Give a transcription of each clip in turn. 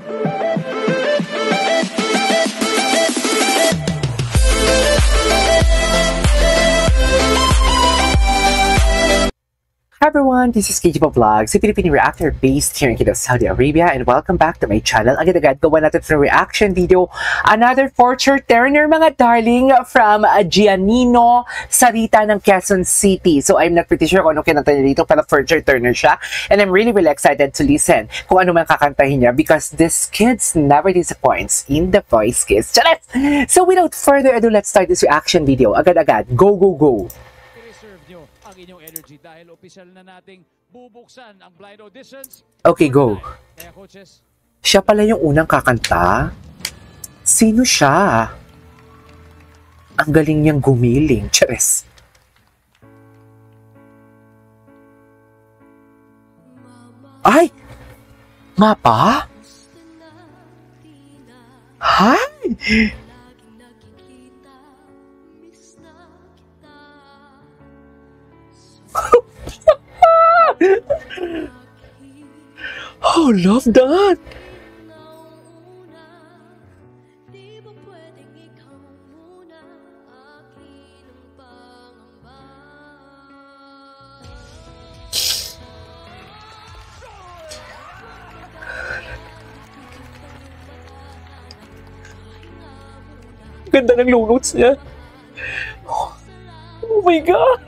Hi everyone, this is KG Vlogs, a Filipino reactor based here in Jeddah, Saudi Arabia, and welcome back to my channel. Agad-agad gawa natin sa reaction video. Another fortune turner mga darling from Giannino Sarita ng Quezon City. So I'm not pretty sure kung ano kinanta niya dito, pero fortune turner siya. And I'm really excited to listen kung ano man kakantahin niya because this kids never disappoints in the voice kiss. Chalet! So without further ado, let's start this reaction video. Agad-agad, go, go, go! Ang inyong energy dahil opisyal na nating bubuksan ang blind auditions. Okay, go. Kaya coaches, Siya pala yung unang kakanta? Sino siya? Ang galing niyang gumiling. Charis. Ay! Mapa? Hi! Oh, love that! Ganda ng low notes niya. Oh my God!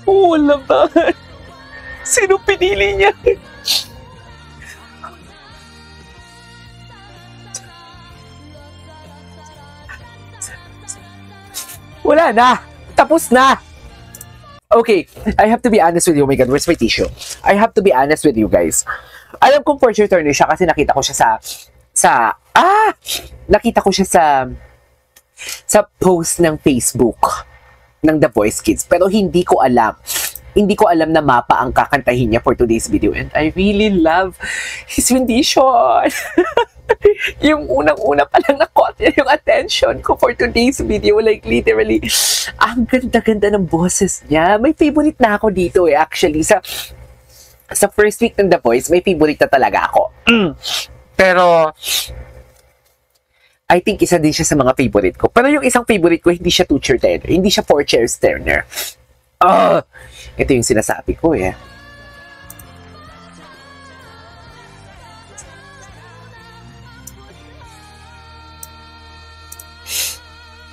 Oh, alam na. Sino pinili niya? Wala na. Tapos na. Okay, I have to be honest with you. Oh my God, where's my tissue? I have to be honest with you guys. Alam kong fortune turner siya kasi nakita ko siya nakita ko siya sa post ng Facebook ng The Voice Kids, pero hindi ko alam na Mapa ang kakantahin niya for today's video, and I really love his rendition. Yung unang-una pa lang na-caught yung attention ko for today's video, like literally ang ganda-ganda ng boses niya. May favorite na ako dito actually sa first week ng The Voice, may favorite na talaga ako. Pero I think isa din siya sa mga favorite ko. Pero yung isang favorite ko, hindi siya 2-chair turner. Hindi siya 4-chair turner. Ito yung sinasabi ko eh.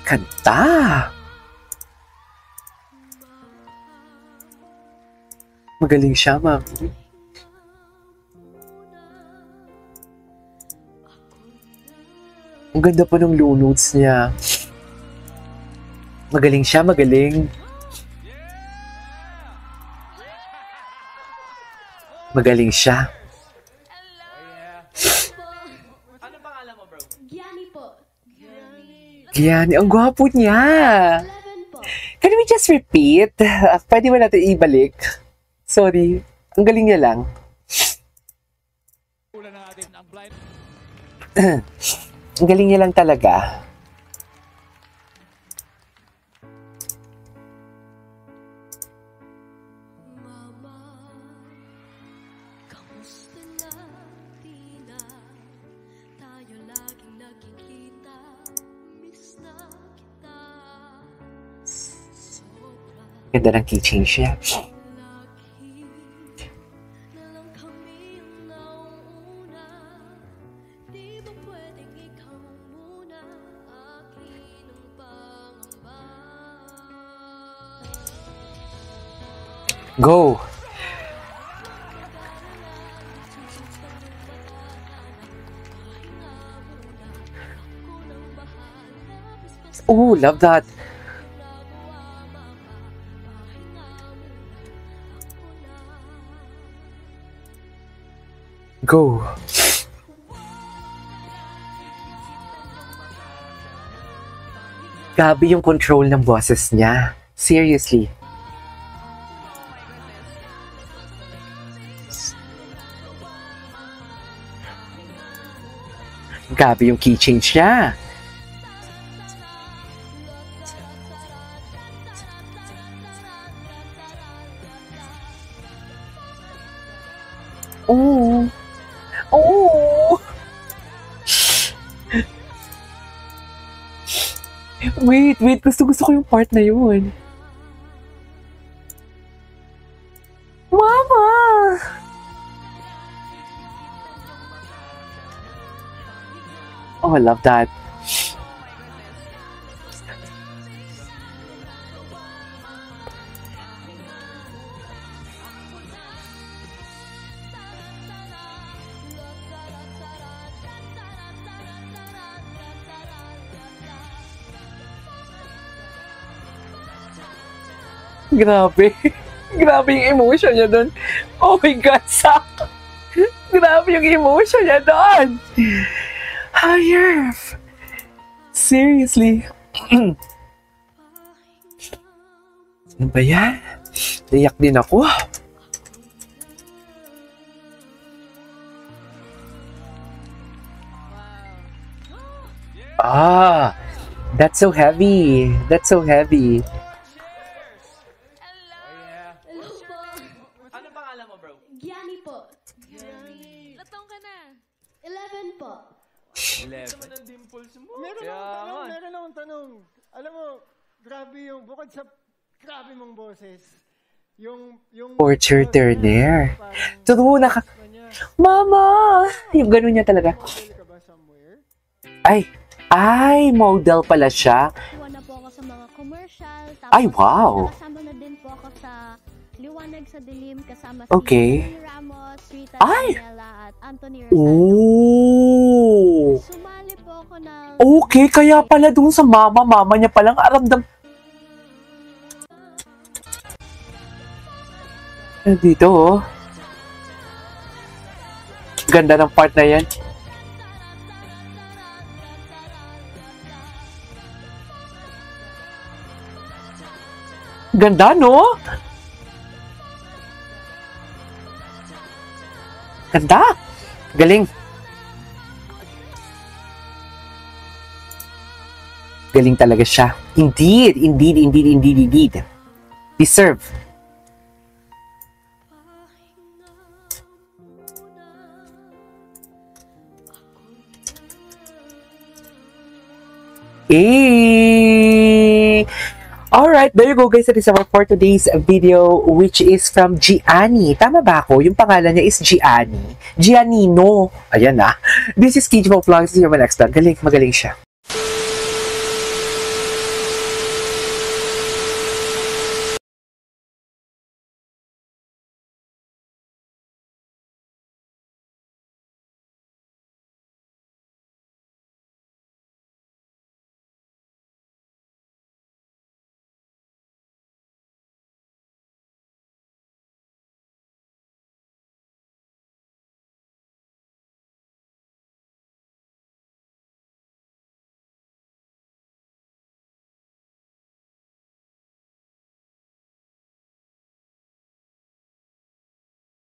Kanta! Magaling siya, ma'am. Ang ganda pa ng low notes niya. Magaling siya, magaling. Magaling siya. ano pangalan mo, bro? Gianni po. Gianni, ang gwapo niya. 11 po. Can we just repeat? Pwede ba natin ibalik? Sorry. Ang galing niya lang. Ulan natin ang blind. Ang galing niya lang talaga. Ganda ng keychain siya. Go! Oh, love that! Go! Grabe yung control ng boses niya. Seriously. Grabe yung key change niya. Oh. Oh. Wait. Gusto ko yung part na yun. Mama! Oh, I love that. Grabe. Grabe yung emotion niya doon. Oh my God, Sak! Grabe yung emotion niya doon. Higher. Seriously. Ano ba yan? Iyak din ako. Ah, that's so heavy. That's so heavy. Hello po. Ano pangalan mo, bro? Gianni po. Ilang taon ka na? 11 po. 11. Naman ang dimples mo. Meron akong tanong. Alam mo, grabe yung, bukod sa grabe mong boses, yung Torture Turner. parang Totoo na ka. kanya, Mama! Yung ganun niya talaga. model ka ba somewhere? Ay, model pala siya. Iwan na po ako sa mga commercial. Tapos, Ay, wow. Nakasama na din po ako sa Liwanag sa Dilim kasama Okay. si Tony Ramos, Rita Ay! Daniela at Anthony Rosado. Oh! Sumali po ako ng... Okay, kaya pala dun sa mama niya palang aramdam. Dito, oh. Ganda ng part na yan. Ganda, no? Ganda! Galing. Galing talaga siya. Indeed. Deserve. Eh. Alright, there you go guys. That is our for today's video, which is from Gianni. Tama ba ako? Yung pangalan niya is Gianni. Giannino. Ayan na. This is KJ Vlogs. This is your next vlog. Magaling siya.